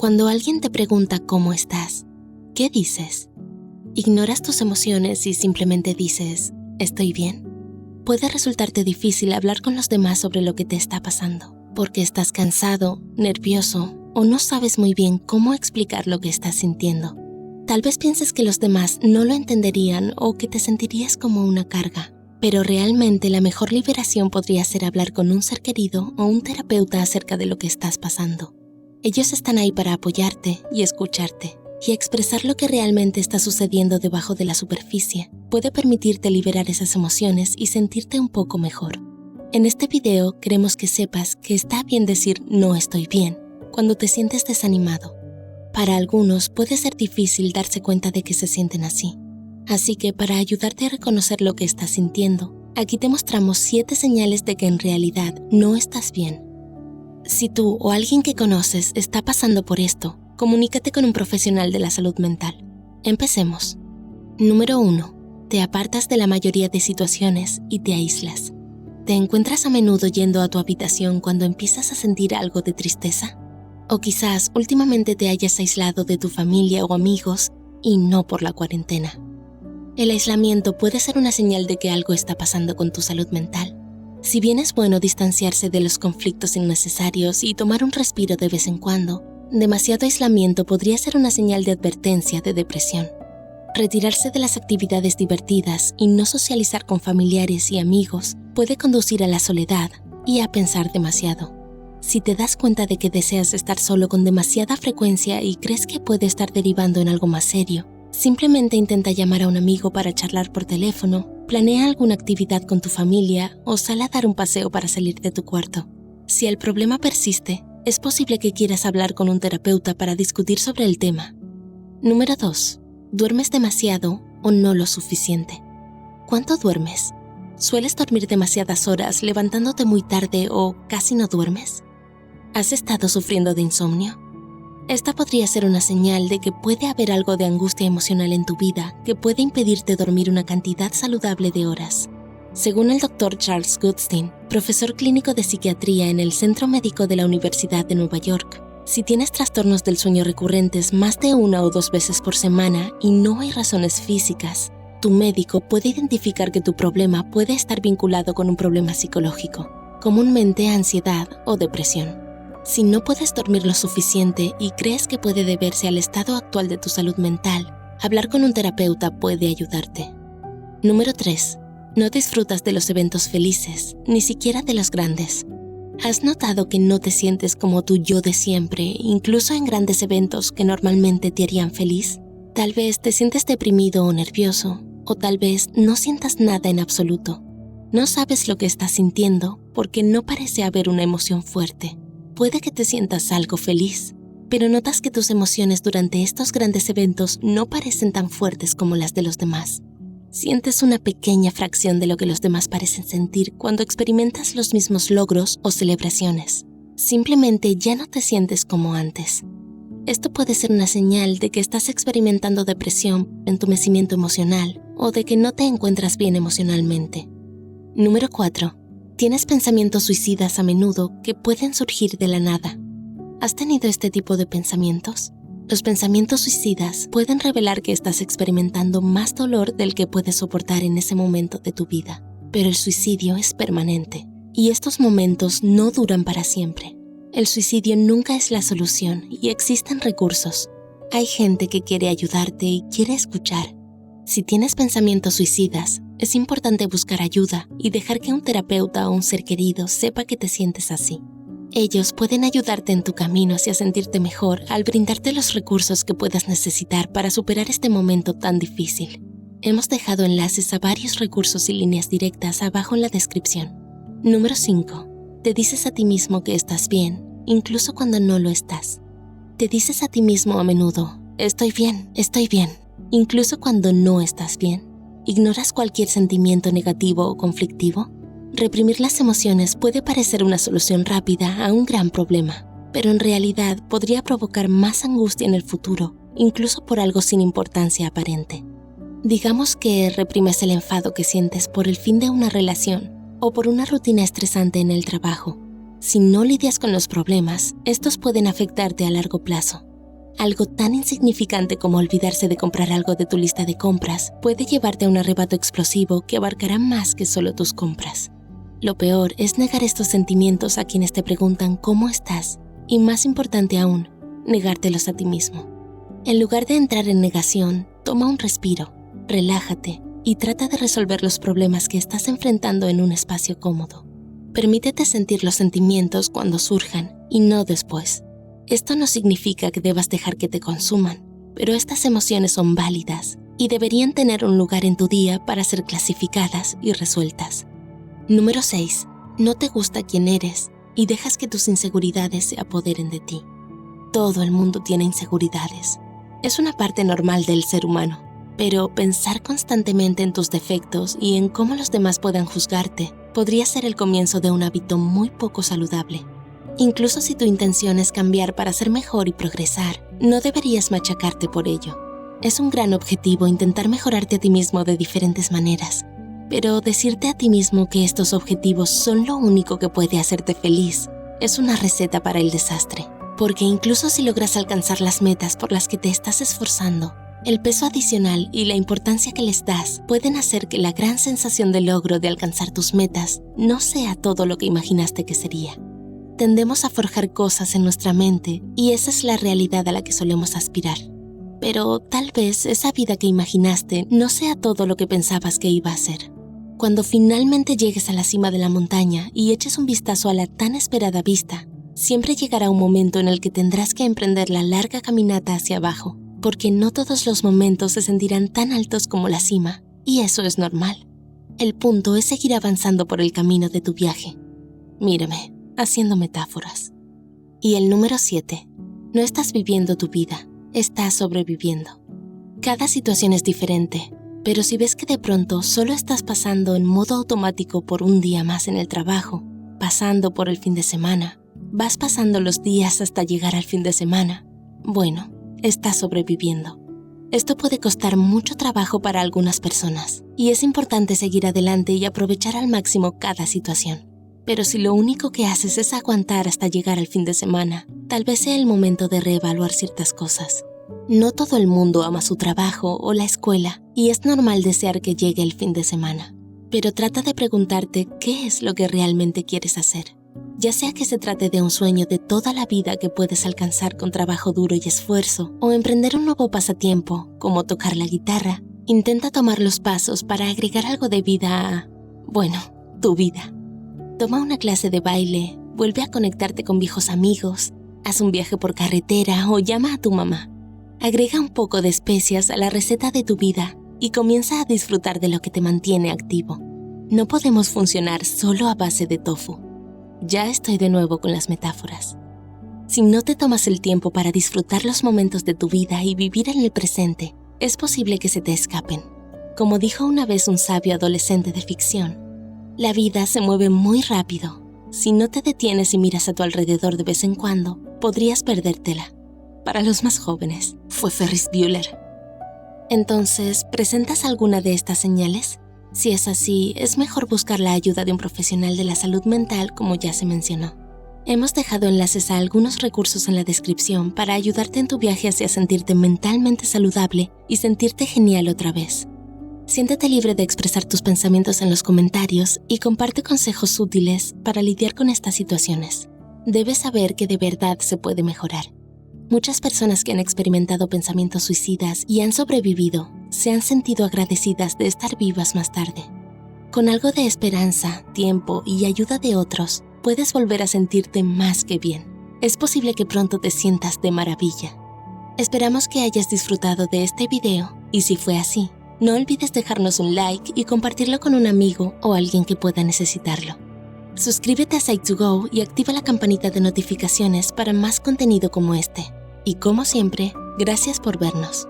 Cuando alguien te pregunta cómo estás, ¿qué dices? ¿Ignoras tus emociones y simplemente dices, estoy bien? Puede resultarte difícil hablar con los demás sobre lo que te está pasando, porque estás cansado, nervioso o no sabes muy bien cómo explicar lo que estás sintiendo. Tal vez pienses que los demás no lo entenderían o que te sentirías como una carga, pero realmente la mejor liberación podría ser hablar con un ser querido o un terapeuta acerca de lo que estás pasando. Ellos están ahí para apoyarte y escucharte, y expresar lo que realmente está sucediendo debajo de la superficie puede permitirte liberar esas emociones y sentirte un poco mejor. En este video queremos que sepas que está bien decir no estoy bien cuando te sientes desanimado. Para algunos puede ser difícil darse cuenta de que se sienten así. Así que para ayudarte a reconocer lo que estás sintiendo, aquí te mostramos 7 señales de que en realidad no estás bien. Si tú o alguien que conoces está pasando por esto, comunícate con un profesional de la salud mental. Empecemos. Número 1. Te apartas de la mayoría de situaciones y te aíslas. ¿Te encuentras a menudo yendo a tu habitación cuando empiezas a sentir algo de tristeza? O quizás últimamente te hayas aislado de tu familia o amigos y no por la cuarentena. El aislamiento puede ser una señal de que algo está pasando con tu salud mental. Si bien es bueno distanciarse de los conflictos innecesarios y tomar un respiro de vez en cuando, demasiado aislamiento podría ser una señal de advertencia de depresión. Retirarse de las actividades divertidas y no socializar con familiares y amigos puede conducir a la soledad y a pensar demasiado. Si te das cuenta de que deseas estar solo con demasiada frecuencia y crees que puede estar derivando en algo más serio, simplemente intenta llamar a un amigo para charlar por teléfono, planea alguna actividad con tu familia o sal a dar un paseo para salir de tu cuarto. Si el problema persiste, es posible que quieras hablar con un terapeuta para discutir sobre el tema. Número 2. ¿Duermes demasiado o no lo suficiente? ¿Cuánto duermes? ¿Sueles dormir demasiadas horas levantándote muy tarde o casi no duermes? ¿Has estado sufriendo de insomnio? Esta podría ser una señal de que puede haber algo de angustia emocional en tu vida que puede impedirte dormir una cantidad saludable de horas. Según el Dr. Charles Goodstein, profesor clínico de psiquiatría en el Centro Médico de la Universidad de Nueva York, si tienes trastornos del sueño recurrentes más de 1 o 2 veces por semana y no hay razones físicas, tu médico puede identificar que tu problema puede estar vinculado con un problema psicológico, comúnmente ansiedad o depresión. Si no puedes dormir lo suficiente y crees que puede deberse al estado actual de tu salud mental, hablar con un terapeuta puede ayudarte. Número 3. No disfrutas de los eventos felices, ni siquiera de los grandes. ¿Has notado que no te sientes como tu yo de siempre, incluso en grandes eventos que normalmente te harían feliz? Tal vez te sientes deprimido o nervioso, o tal vez no sientas nada en absoluto. No sabes lo que estás sintiendo porque no parece haber una emoción fuerte. Puede que te sientas algo feliz, pero notas que tus emociones durante estos grandes eventos no parecen tan fuertes como las de los demás. Sientes una pequeña fracción de lo que los demás parecen sentir cuando experimentas los mismos logros o celebraciones. Simplemente ya no te sientes como antes. Esto puede ser una señal de que estás experimentando depresión, entumecimiento emocional o de que no te encuentras bien emocionalmente. Número 4. Tienes pensamientos suicidas a menudo que pueden surgir de la nada. ¿Has tenido este tipo de pensamientos? Los pensamientos suicidas pueden revelar que estás experimentando más dolor del que puedes soportar en ese momento de tu vida, pero el suicidio es permanente y estos momentos no duran para siempre. El suicidio nunca es la solución y existen recursos. Hay gente que quiere ayudarte y quiere escuchar. Si tienes pensamientos suicidas, es importante buscar ayuda y dejar que un terapeuta o un ser querido sepa que te sientes así. Ellos pueden ayudarte en tu camino hacia sentirte mejor al brindarte los recursos que puedas necesitar para superar este momento tan difícil. Hemos dejado enlaces a varios recursos y líneas directas abajo en la descripción. Número 5. Te dices a ti mismo que estás bien, incluso cuando no lo estás. Te dices a ti mismo a menudo, estoy bien, incluso cuando no estás bien. ¿Ignoras cualquier sentimiento negativo o conflictivo? Reprimir las emociones puede parecer una solución rápida a un gran problema, pero en realidad podría provocar más angustia en el futuro, incluso por algo sin importancia aparente. Digamos que reprimes el enfado que sientes por el fin de una relación o por una rutina estresante en el trabajo. Si no lidias con los problemas, estos pueden afectarte a largo plazo. Algo tan insignificante como olvidarse de comprar algo de tu lista de compras puede llevarte a un arrebato explosivo que abarcará más que solo tus compras. Lo peor es negar estos sentimientos a quienes te preguntan cómo estás y, más importante aún, negártelos a ti mismo. En lugar de entrar en negación, toma un respiro, relájate y trata de resolver los problemas que estás enfrentando en un espacio cómodo. Permítete sentir los sentimientos cuando surjan y no después. Esto no significa que debas dejar que te consuman, pero estas emociones son válidas y deberían tener un lugar en tu día para ser clasificadas y resueltas. Número 6. No te gusta quién eres y dejas que tus inseguridades se apoderen de ti. Todo el mundo tiene inseguridades. Es una parte normal del ser humano, pero pensar constantemente en tus defectos y en cómo los demás puedan juzgarte podría ser el comienzo de un hábito muy poco saludable. Incluso si tu intención es cambiar para ser mejor y progresar, no deberías machacarte por ello. Es un gran objetivo intentar mejorarte a ti mismo de diferentes maneras, pero decirte a ti mismo que estos objetivos son lo único que puede hacerte feliz es una receta para el desastre, porque incluso si logras alcanzar las metas por las que te estás esforzando, el peso adicional y la importancia que les das pueden hacer que la gran sensación de logro de alcanzar tus metas no sea todo lo que imaginaste que sería. Tendemos a forjar cosas en nuestra mente y esa es la realidad a la que solemos aspirar. Pero tal vez esa vida que imaginaste no sea todo lo que pensabas que iba a ser. Cuando finalmente llegues a la cima de la montaña y eches un vistazo a la tan esperada vista, siempre llegará un momento en el que tendrás que emprender la larga caminata hacia abajo, porque no todos los momentos se sentirán tan altos como la cima, y eso es normal. El punto es seguir avanzando por el camino de tu viaje. Mírame, haciendo metáforas. Y el número 7. No estás viviendo tu vida, estás sobreviviendo. Cada situación es diferente, pero si ves que de pronto solo estás pasando en modo automático por un día más en el trabajo, pasando por el fin de semana, vas pasando los días hasta llegar al fin de semana, bueno, estás sobreviviendo. Esto puede costar mucho trabajo para algunas personas, y es importante seguir adelante y aprovechar al máximo cada situación. Pero si lo único que haces es aguantar hasta llegar al fin de semana, tal vez sea el momento de reevaluar ciertas cosas. No todo el mundo ama su trabajo o la escuela, y es normal desear que llegue el fin de semana. Pero trata de preguntarte qué es lo que realmente quieres hacer. Ya sea que se trate de un sueño de toda la vida que puedes alcanzar con trabajo duro y esfuerzo, o emprender un nuevo pasatiempo, como tocar la guitarra, intenta tomar los pasos para agregar algo de vida a, tu vida. Toma una clase de baile, vuelve a conectarte con viejos amigos, haz un viaje por carretera o llama a tu mamá. Agrega un poco de especias a la receta de tu vida y comienza a disfrutar de lo que te mantiene activo. No podemos funcionar solo a base de tofu. Ya estoy de nuevo con las metáforas. Si no te tomas el tiempo para disfrutar los momentos de tu vida y vivir en el presente, es posible que se te escapen. Como dijo una vez un sabio adolescente de ficción, la vida se mueve muy rápido. Si no te detienes y miras a tu alrededor de vez en cuando, podrías perdértela. Para los más jóvenes, fue Ferris Bueller. Entonces, ¿presentas alguna de estas señales? Si es así, es mejor buscar la ayuda de un profesional de la salud mental, como ya se mencionó. Hemos dejado enlaces a algunos recursos en la descripción para ayudarte en tu viaje hacia sentirte mentalmente saludable y sentirte genial otra vez. Siéntete libre de expresar tus pensamientos en los comentarios y comparte consejos útiles para lidiar con estas situaciones. Debes saber que de verdad se puede mejorar. Muchas personas que han experimentado pensamientos suicidas y han sobrevivido se han sentido agradecidas de estar vivas más tarde. Con algo de esperanza, tiempo y ayuda de otros, puedes volver a sentirte más que bien. Es posible que pronto te sientas de maravilla. Esperamos que hayas disfrutado de este video y si fue así, no olvides dejarnos un like y compartirlo con un amigo o alguien que pueda necesitarlo. Suscríbete a Psych2Go y activa la campanita de notificaciones para más contenido como este. Y como siempre, gracias por vernos.